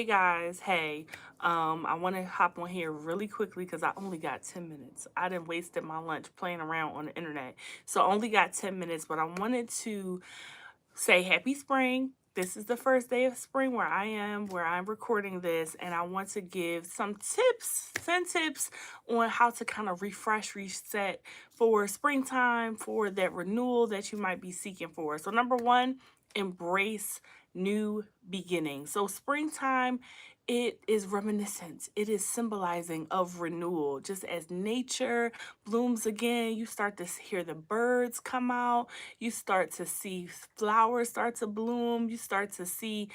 Hey guys, hey. I want to hop on here really quickly because I only got 10 minutes. I didn't wasted my lunch playing around on the internet. So I only got 10 minutes, but I wanted to say happy spring. This is the first day of spring where I am, where I'm recording this, and I want to give some tips, 10 tips on how to kind of refresh, reset for springtime, for that renewal that you might be seeking for. So, number one, embrace new beginnings. So, springtime, it is reminiscent, it is symbolizing of renewal. Just as nature blooms again, you start to hear the birds come out, you start to see flowers start to bloom, you start to see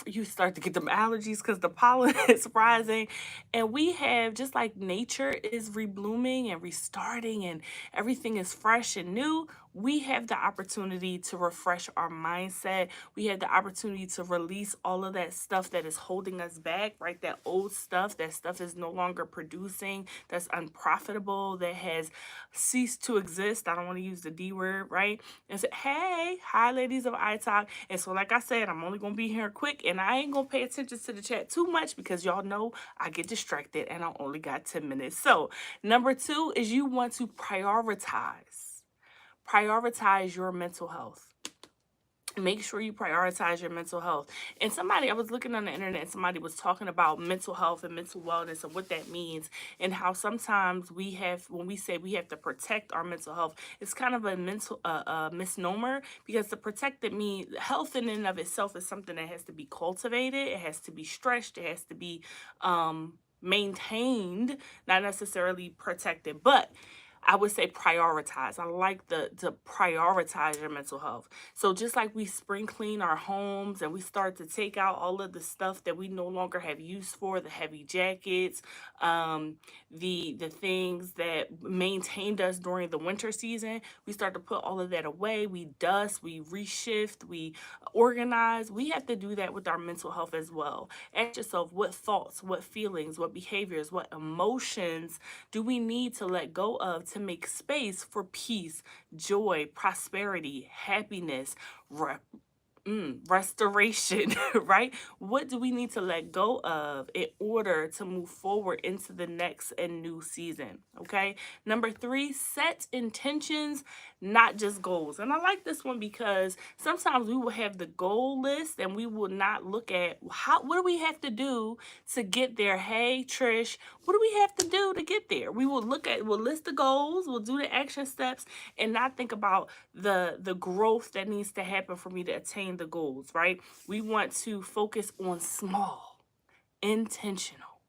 you start to get them allergies because the pollen is rising. And we have, just like nature is reblooming and restarting and everything is fresh and new, we have the opportunity to refresh our mindset. We have the opportunity to release all of that stuff that is holding us back, right? That old stuff, that stuff is no longer producing, that's unprofitable, that has ceased to exist. I don't want to use the D word, right? And say, hey, hi, ladies of iTalk. And so, like I said, I'm only going to be here quick, and I ain't going to pay attention to the chat too much because y'all know I get distracted and I only got 10 minutes. So, number two is you want to prioritize your mental health. Make sure you prioritize your mental health. And I was looking on the internet, and somebody was talking about mental health and mental wellness and what that means, and how sometimes when we say we have to protect our mental health, it's kind of a misnomer, because to protect it means health in and of itself is something that has to be cultivated, it has to be stretched, it has to be maintained, not necessarily protected. But I would say prioritize. I like to prioritize your mental health. So just like we spring clean our homes and we start to take out all of the stuff that we no longer have use for, the heavy jackets, the things that maintained us during the winter season, we start to put all of that away. We dust, we reshift, we organize. We have to do that with our mental health as well. Ask yourself, what thoughts, what feelings, what behaviors, what emotions do we need to let go of to make space for peace, joy, prosperity, happiness, restoration, right? What do we need to let go of in order to move forward into the next and new season? Okay. Number three, set intentions, not just goals. And I like this one because sometimes we will have the goal list and we will not look at what do we have to do to get there. Hey, Trish, what do we have to do to get there? We'll list the goals, we'll do the action steps, and not think about the growth that needs to happen for me to attain the goals, right? We want to focus on small, intentional,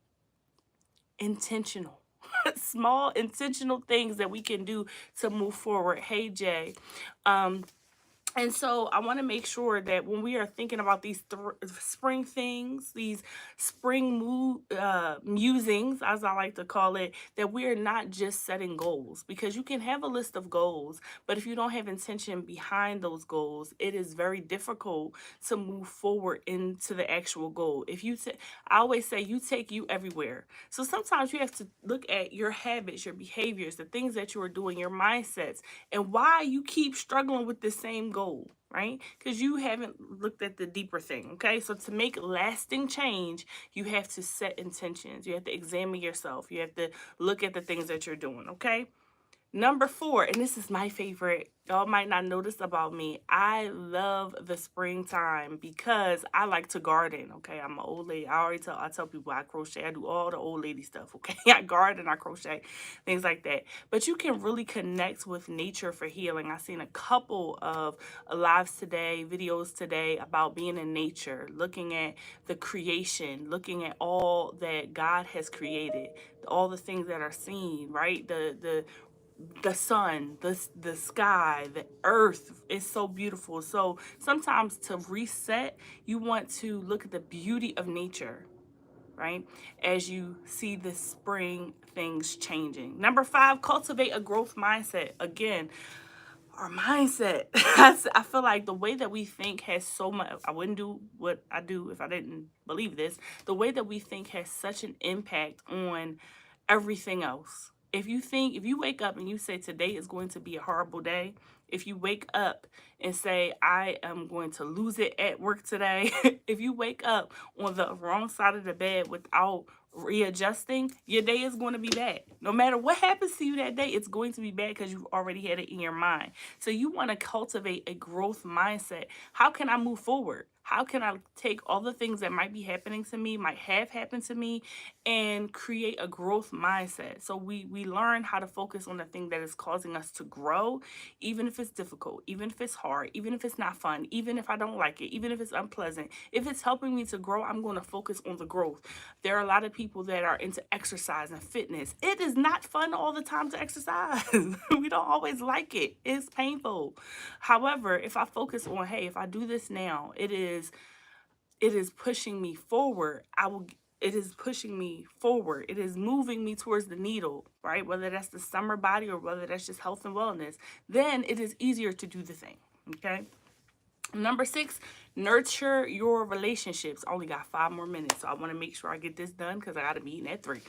small intentional things that we can do to move forward. Hey, Jay. And so I want to make sure that when we are thinking about these spring things, these spring musings, as I like to call it, that we are not just setting goals, because you can have a list of goals, but if you don't have intention behind those goals, it is very difficult to move forward into the actual goal. I always say you take you everywhere. So sometimes you have to look at your habits, your behaviors, the things that you are doing, your mindsets, and why you keep struggling with the same goal, right? Because you haven't looked at the deeper thing, okay? So to make lasting change, you have to set intentions. You have to examine yourself. You have to look at the things that you're doing, okay? Number four, and this is my favorite. Y'all might not notice about me. I love the springtime because I like to garden. Okay, I'm an old lady. I tell people I crochet. I do all the old lady stuff. Okay, I garden, I crochet, things like that. But you can really connect with nature for healing. I've seen a couple of lives today, videos today about being in nature, looking at the creation, looking at all that God has created, all the things that are seen, right? The sun, the sky, the earth is so beautiful. So sometimes to reset, you want to look at the beauty of nature, right? As you see the spring things changing. Number five, cultivate a growth mindset. Again, our mindset. I feel like the way that we think has so much. I wouldn't do what I do if I didn't believe this. The way that we think has such an impact on everything else. If you wake up and you say today is going to be a horrible day, if you wake up and say, I am going to lose it at work today. If you wake up on the wrong side of the bed without readjusting, your day is going to be bad. No matter what happens to you that day, it's going to be bad because you've already had it in your mind. So you want to cultivate a growth mindset. How can I move forward? How can I take all the things that might be happening to me, might have happened to me, and create a growth mindset? So we learn how to focus on the thing that is causing us to grow, even if it's difficult, even if it's hard, even if it's not fun, even if I don't like it, even if it's unpleasant. If it's helping me to grow, I'm going to focus on the growth. There are a lot of people that are into exercise and fitness. It is not fun all the time to exercise. We don't always like it. It's painful. However, if I focus on, hey, if I do this now, it is pushing me forward. It is pushing me forward. It is moving me towards the needle, right? Whether that's the summer body or whether that's just health and wellness, then it is easier to do the thing. Okay. Number 6, nurture your relationships. I only got 5 more minutes, so I want to make sure I get this done because I got a meeting at 3.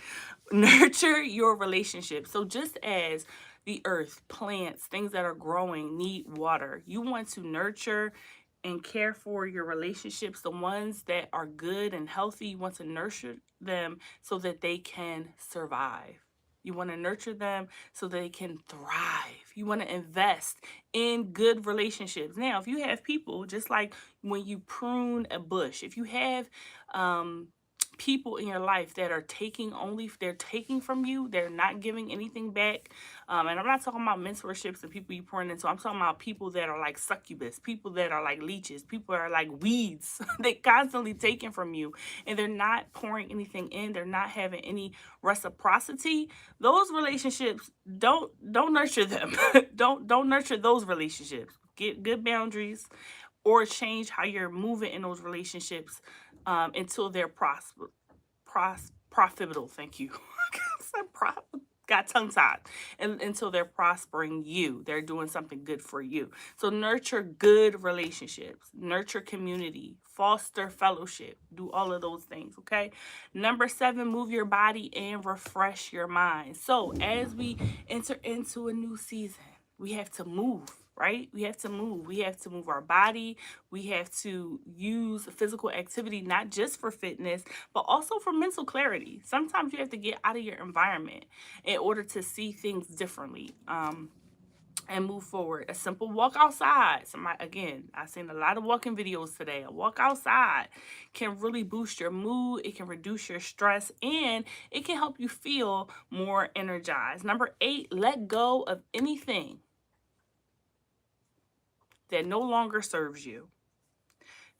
Nurture your relationships. So just as the earth, plants, things that are growing need water, you want to nurture and care for your relationships, the ones that are good and healthy. You want to nurture them so that they can survive. You want to nurture them so they can thrive. You want to invest in good relationships. Now, if you have people, just like when you prune a bush, if you have people in your life that are they're taking from you, they're not giving anything back. And I'm not talking about mentorships and people you pouring into. I'm talking about people that are like succubus, people that are like leeches, people that are like weeds. They constantly taking from you and they're not pouring anything in. They're not having any reciprocity. Those relationships, don't nurture them. don't nurture those relationships. Get good boundaries or change how you're moving in those relationships until they're profitable. Thank you. Got tongue tied. And until they're prospering you, they're doing something good for you. So nurture good relationships, nurture community, foster fellowship, do all of those things. Okay. Number 7, move your body and refresh your mind. So as we enter into a new season, we have to move, right? We have to move. We have to move our body. We have to use physical activity, not just for fitness, but also for mental clarity. Sometimes you have to get out of your environment in order to see things differently. And move forward. A simple walk outside. Again, I've seen a lot of walking videos today. A walk outside can really boost your mood. It can reduce your stress and it can help you feel more energized. Number 8, let go of anything that no longer serves you.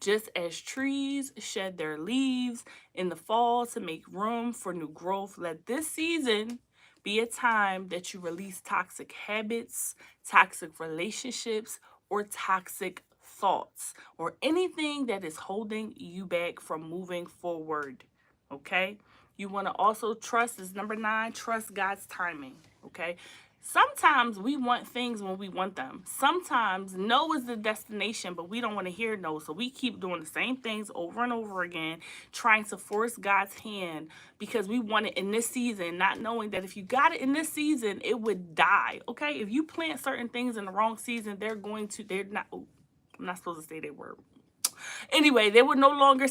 Just as trees shed their leaves in the fall to make room for new growth, let this season be a time that you release toxic habits, toxic relationships, or toxic thoughts, or anything that is holding you back from moving forward. Okay? You want to also trust, is number 9, trust God's timing. Okay? Sometimes we want things when we want them. Sometimes no is the destination, but we don't want to hear no. So we keep doing the same things over and over again, trying to force God's hand because we want it in this season, not knowing that if you got it in this season, it would die. Okay? If you plant certain things in the wrong season, they're not, I'm not supposed to say that word. Anyway, they would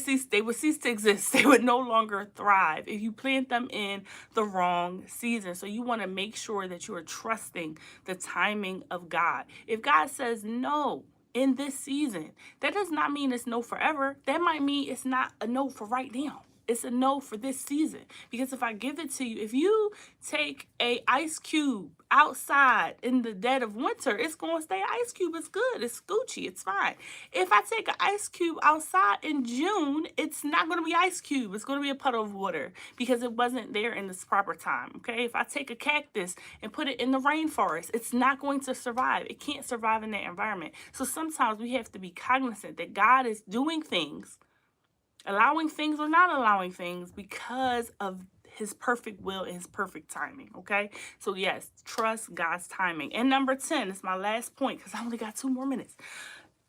cease to exist. They would no longer thrive if you plant them in the wrong season. So you want to make sure that you are trusting the timing of God. If God says no in this season, that does not mean it's no forever. That might mean it's not a no for right now. It's a no for this season. Because if I give it to you, if you take a ice cube outside in the dead of winter, it's going to stay ice cube. It's good. It's Gucci. It's fine. If I take an ice cube outside in June, it's not going to be ice cube. It's going to be a puddle of water because it wasn't there in this proper time. Okay. If I take a cactus and put it in the rainforest, it's not going to survive. It can't survive in that environment. So sometimes we have to be cognizant that God is doing things, allowing things or not allowing things because of his perfect will and his perfect timing. Okay. So yes, trust God's timing. And number 10 is my last point because I only got 2 more minutes.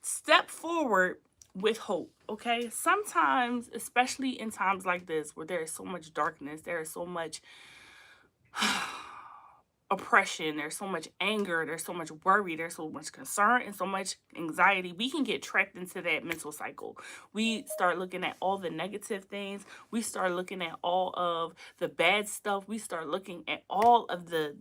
Step forward with hope. Okay. Sometimes, especially in times like this where there is so much darkness, there is so much oppression, there's so much anger, there's so much worry, there's so much concern and so much anxiety. We can get trapped into that mental cycle. We start looking at all the negative things. We start looking at all of the bad stuff. We start looking at all of the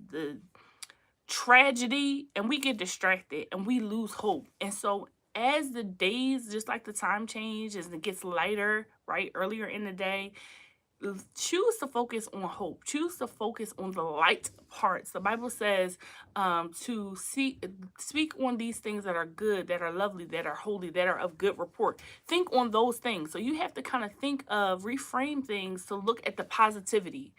tragedy, and we get distracted and we lose hope. And so as the days, just like the time changes and it gets lighter, right, earlier in the day, choose to focus on hope. Choose to focus on the light parts. The Bible says to speak on these things that are good, that are lovely, that are holy, that are of good report. Think on those things. So you have to kind of think of, reframe things to look at the positivity,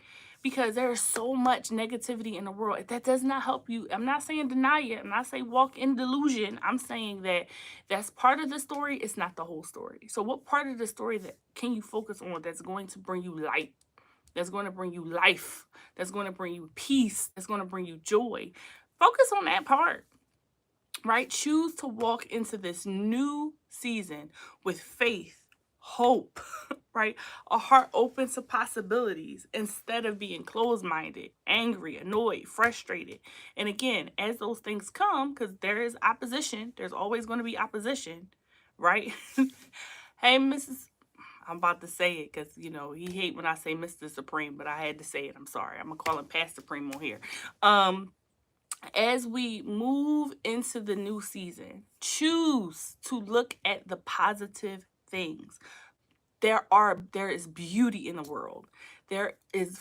because there is so much negativity in the world. That does not help you. I'm not saying deny it. I'm not saying walk in delusion. I'm saying that that's part of the story. It's not the whole story. So what part of the story that can you focus on that's going to bring you light, that's going to bring you life, that's going to bring you peace, that's going to bring you joy? Focus on that part, right? Choose to walk into this new season with faith, hope, right? A heart open to possibilities instead of being closed-minded, angry, annoyed, frustrated. And again, as those things come, because there is opposition, there's always going to be opposition, right? Hey, Mrs. I'm about to say it because, you know, he hate when I say Mr. Supreme, but I had to say it. I'm sorry. I'm going to call him Pastor Supreme on here. As we move into the new season, choose to look at the positive things. There is beauty in the world. There is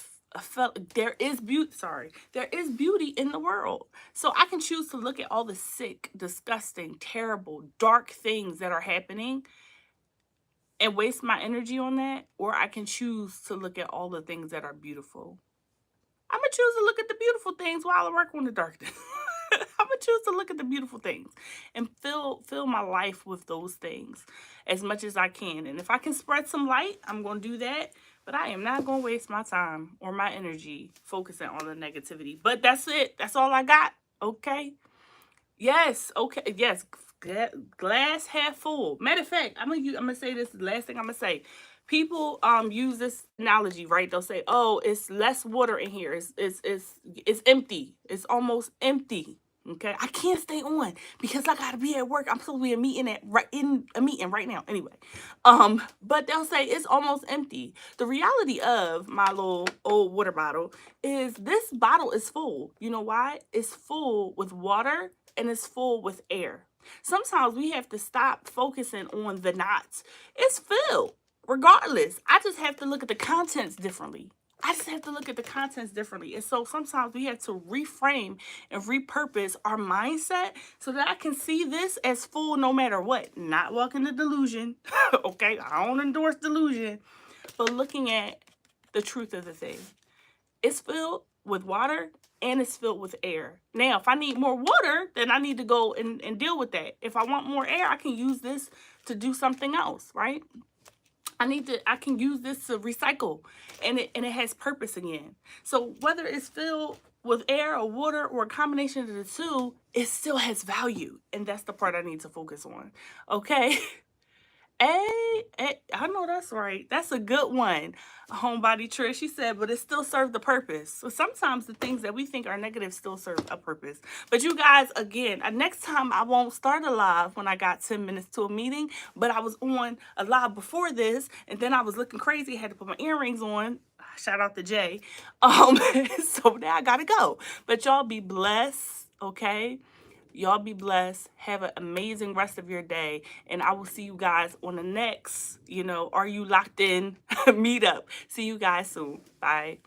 beauty in the world. So I can choose to look at all the sick, disgusting, terrible, dark things that are happening and waste my energy on that, or I can choose to look at all the things that are beautiful. I'm going to choose to look at the beautiful things while I work on the darkness. I'm going to choose to look at the beautiful things and fill my life with those things as much as I can. And if I can spread some light, I'm going to do that. But I am not going to waste my time or my energy focusing on the negativity. But that's it. That's all I got. Okay? Yes. Okay. Yes. Glass half full. Matter of fact, I'm gonna say this. The last thing I'm gonna say. People use this analogy, right? They'll say, "Oh, it's less water in here. It's empty. It's almost empty." Okay, I can't stay on because I gotta be at work. I'm supposed to be in a meeting right now. Anyway, but they'll say it's almost empty. The reality of my little old water bottle is this bottle is full. You know why? It's full with water and it's full with air. Sometimes we have to stop focusing on the knots. It's filled. Regardless, I just have to look at the contents differently. And so sometimes we have to reframe and repurpose our mindset so that I can see this as full no matter what. Not walking the delusion. Okay, I don't endorse delusion. But looking at the truth of the thing. It's filled with water and it's filled with air. Now, if I need more water, then I need to go and deal with that. If I want more air, I can use this to do something else, right? I can use this to recycle, and it has purpose again. So whether it's filled with air or water or a combination of the two, it still has value. And that's the part I need to focus on. Okay. Hey, I know that's right. That's a good one. Homebody Trish, she said, but it still served the purpose. So sometimes the things that we think are negative still serve a purpose. But you guys, again, next time I won't start a live when I got 10 minutes to a meeting, but I was on a live before this, and then I was looking crazy. I had to put my earrings on. Shout out to Jay. So now I gotta go. But y'all be blessed, okay? Y'all be blessed. Have an amazing rest of your day. And I will see you guys on the next, Are You Locked In meetup. See you guys soon. Bye.